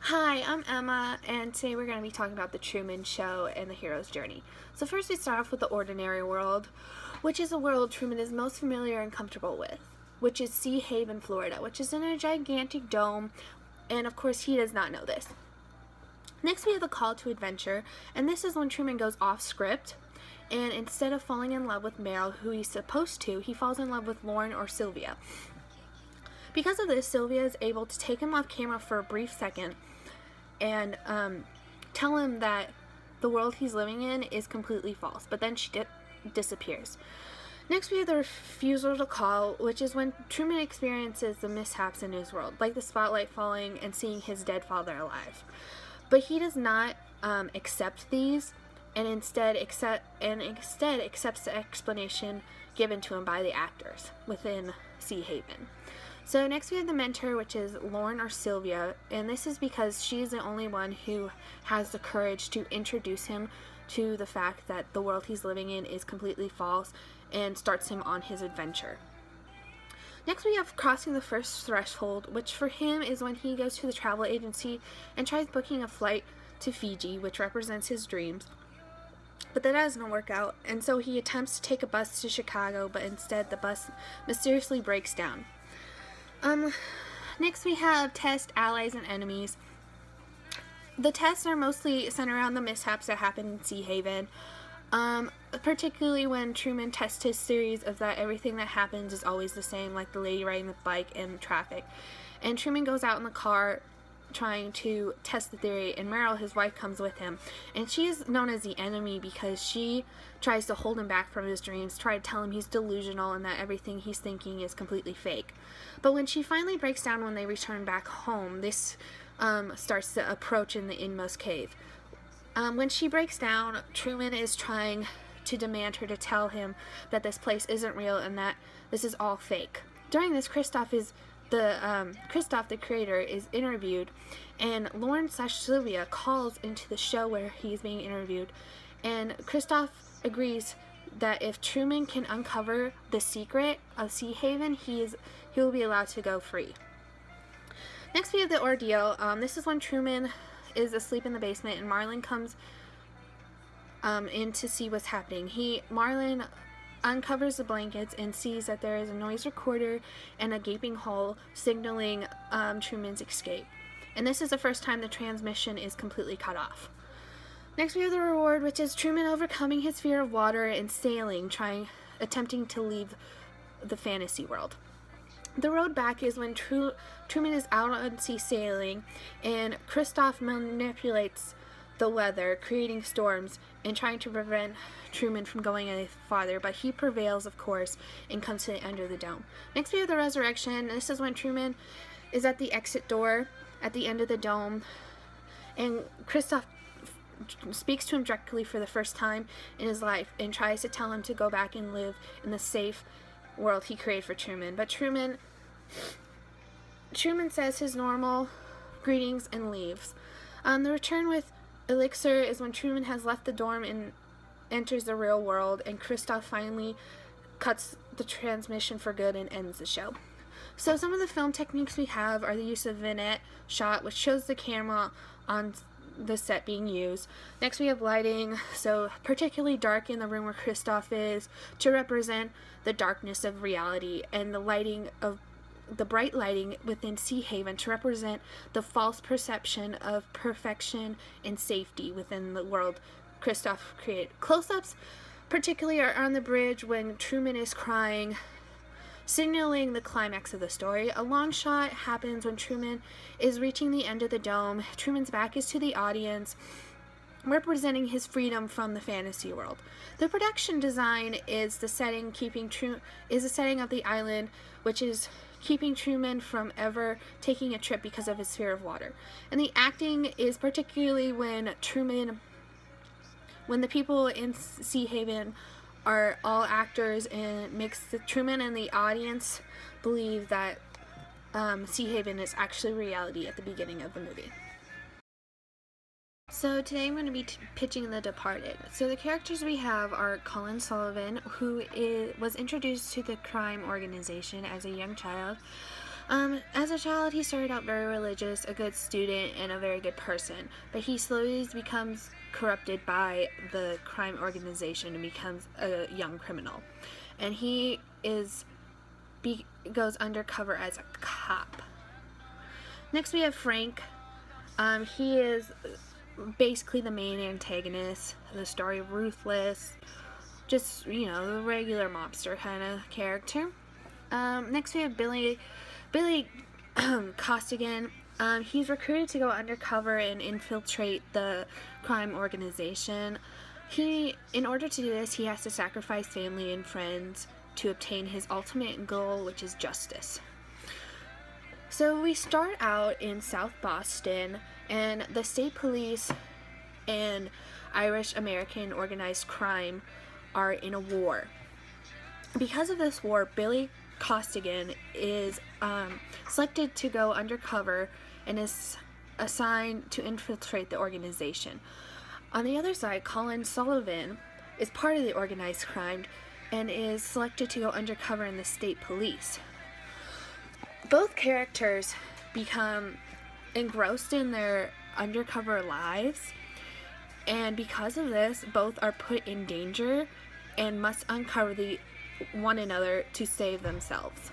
Hi, I'm Emma, and today we're going to be talking about The Truman Show and the hero's journey. So first we start off with the ordinary world, which is a world Truman is most familiar and comfortable with, which is Sea Haven, Florida, which is in a gigantic dome, and of course he does not know this. Next we have the call to adventure, and this is when Truman goes off script, and instead of falling in love with Meryl, who he's supposed to, he falls in love with Lauren or Sylvia. Because of this, Sylvia is able to take him off camera for a brief second and tell him that the world he's living in is completely false, but then she disappears. Next we have the refusal to call, which is when Truman experiences the mishaps in his world, like the spotlight falling and seeing his dead father alive. But he does not accept these, and instead accepts the explanation given to him by the actors within Sea Haven. So next we have the mentor, which is Lauren or Sylvia, and this is because she's the only one who has the courage to introduce him to the fact that the world he's living in is completely false and starts him on his adventure. Next we have crossing the first threshold, which for him is when he goes to the travel agency and tries booking a flight to Fiji, which represents his dreams. But that doesn't work out, and so he attempts to take a bus to Chicago, but instead the bus mysteriously breaks down. Next we have test, allies, and enemies. The tests are mostly centered around the mishaps that happen in Sea Haven, particularly when Truman tests his theories of that everything that happens is always the same, like the lady riding the bike and traffic. And Truman goes out in the car trying to test the theory, and Meryl, his wife, comes with him, and she is known as the enemy because she tries to hold him back from his dreams, try to tell him he's delusional and that everything he's thinking is completely fake. But when she finally breaks down when they return back home, this starts to approach in the inmost cave. When she breaks down, Truman is trying to demand her to tell him that this place isn't real and that this is all fake. During this, Christoph, the creator, is interviewed, and Lauren / Sylvia calls into the show where he's being interviewed, and Christoph agrees that if Truman can uncover the secret of Sea Haven, he will be allowed to go free. Next we have the ordeal. This is when Truman is asleep in the basement and Marlin comes in to see what's happening. Marlin uncovers the blankets and sees that there is a noise recorder and a gaping hole signaling Truman's escape. And this is the first time the transmission is completely cut off. Next we have the reward, which is Truman overcoming his fear of water and sailing, attempting to leave the fantasy world. The road back is when Truman is out on sea sailing, and Christoph manipulates the weather, creating storms and trying to prevent Truman from going any farther, but he prevails, of course, and comes to the end of the dome. Next we have the resurrection. This is when Truman is at the exit door at the end of the dome, and Christoph speaks to him directly for the first time in his life and tries to tell him to go back and live in the safe world he created for Truman. But Truman says his normal greetings and leaves. The return with Elixir is when Truman has left the dorm and enters the real world, and Christoph finally cuts the transmission for good and ends the show. So some of the film techniques we have are the use of vignette shot, which shows the camera on the set being used. Next we have lighting, so particularly dark in the room where Christoph is to represent the darkness of reality, and the bright lighting within Sea Haven to represent the false perception of perfection and safety within the world Christoph created. Close-ups particularly are on the bridge when Truman is crying, signaling the climax of the story. A long shot happens when Truman is reaching the end of the dome. Truman's back is to the audience, representing his freedom from the fantasy world. The production design is the setting of the island, which is keeping Truman from ever taking a trip because of his fear of water. And the acting is particularly when the people in Sea Haven are all actors, and it makes Truman and the audience believe that Sea Haven is actually reality at the beginning of the movie. So today I'm going to be pitching The Departed. So the characters we have are Colin Sullivan, who was introduced to the crime organization as a young child. As a child, he started out very religious, a good student, and a very good person, but he slowly becomes corrupted by the crime organization and becomes a young criminal. And he goes undercover as a cop. Next, we have Frank. He is basically the main antagonist of the story, ruthless, just, the regular mobster kind of character. Next, we have Billy Costigan. He's recruited to go undercover and infiltrate the crime organization. In order to do this, he has to sacrifice family and friends to obtain his ultimate goal, which is justice. So we start out in South Boston, and the state police and Irish American organized crime are in a war. Because of this war, Billy Costigan is selected to go undercover and is assigned to infiltrate the organization. On the other side, Colin Sullivan is part of the organized crime and is selected to go undercover in the state police. Both characters become engrossed in their undercover lives, and because of this, both are put in danger and must uncover one another to save themselves.